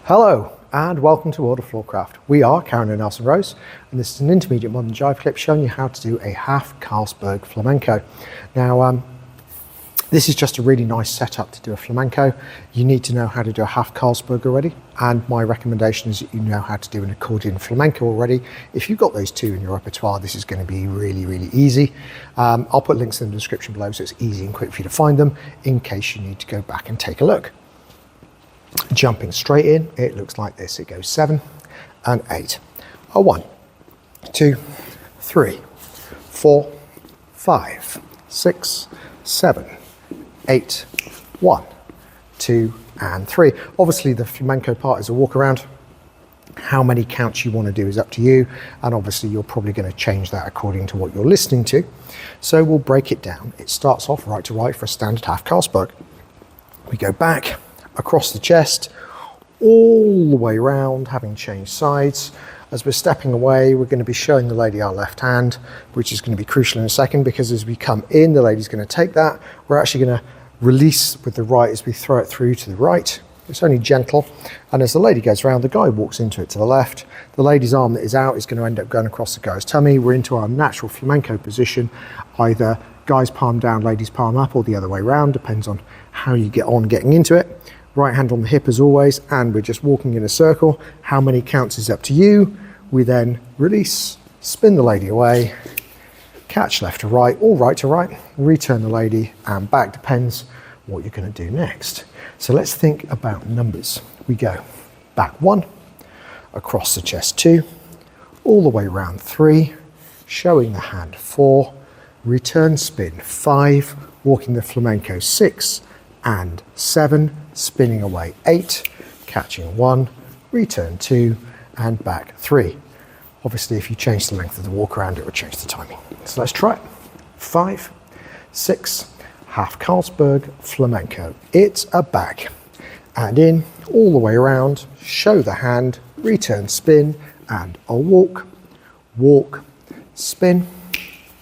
Hello and welcome to World of Floorcraft. We are Karen and Nelson Rose, and this is an intermediate modern jive clip showing you how to do a half Carlsberg flamenco. Now, this is just a really nice setup to do a flamenco. You need to know how to do a half Carlsberg already, and my recommendation is that you know how to do an accordion flamenco already. If you've got those two in your repertoire, this is going to be really easy. I'll put links in the description below so it's easy and quick for you to find them in case you need to go back and take a look. Jumping straight in, it looks like this. It goes 7 and 8. 1, 2, 3, 4, 5, 6, 7, 8, 1, 2, and 3. Obviously the flamenco part is a walk around. How many counts you want to do is up to you, and obviously you're probably going to change that according to what you're listening to. So we'll break it down. It starts off right to right for a standard half Carlsberg. We go back across the chest, all the way around, having changed sides. As we're stepping away, we're going to be showing the lady our left hand, which is going to be crucial in a second, because as we come in, the lady's going to take that. We're actually going to release with the right as we throw it through to the right. It's only gentle, and as the lady goes around, the guy walks into it to the left. The lady's arm that is out is going to end up going across the guy's tummy. We're into our natural flamenco position, either guy's palm down, lady's palm up, or the other way around, depends on how you get on getting into it. Right hand on the hip as always, and we're just walking in a circle. How many counts is up to you. We then release, spin the lady away, catch left to right or right to right, return the lady and back, depends what you're going to do next. So let's think about numbers. We go back 1, across the chest 2, all the way around 3, showing the hand 4, return spin 5, walking the flamenco 6 and 7, spinning away 8, catching 1, return 2, and back 3. Obviously, if you change the length of the walk around, it will change the timing. So let's try it. 5, 6, half Carlsberg flamenco. It's a back and in, all the way around, show the hand, return spin, and a walk, walk, spin,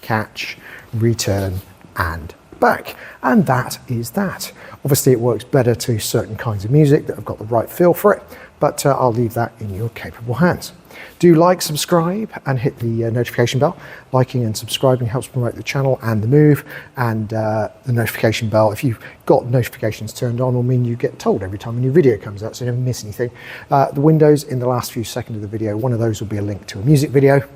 catch, return, and back. And that is that. Obviously it works better to certain kinds of music that have got the right feel for it, but I'll leave that in your capable hands. Do like, subscribe, and hit the notification bell. Liking and subscribing helps promote the channel and the move, and the notification bell, if you've got notifications turned on, will mean you get told every time a new video comes out so you never miss anything. The windows in the last few seconds of the video, one of those will be a link to a music video,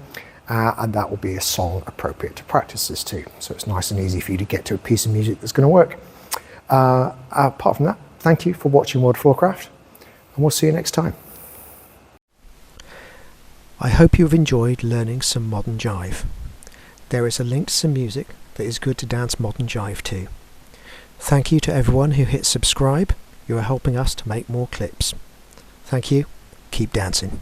and that will be a song appropriate to practice this to. So it's nice and easy for you to get to a piece of music that's going to work. Apart from that, thank you for watching World of Floorcraft, and we'll see you next time. I hope you've enjoyed learning some modern jive. There is a link to some music that is good to dance modern jive to. Thank you to everyone who hit subscribe. You are helping us to make more clips. Thank you. Keep dancing.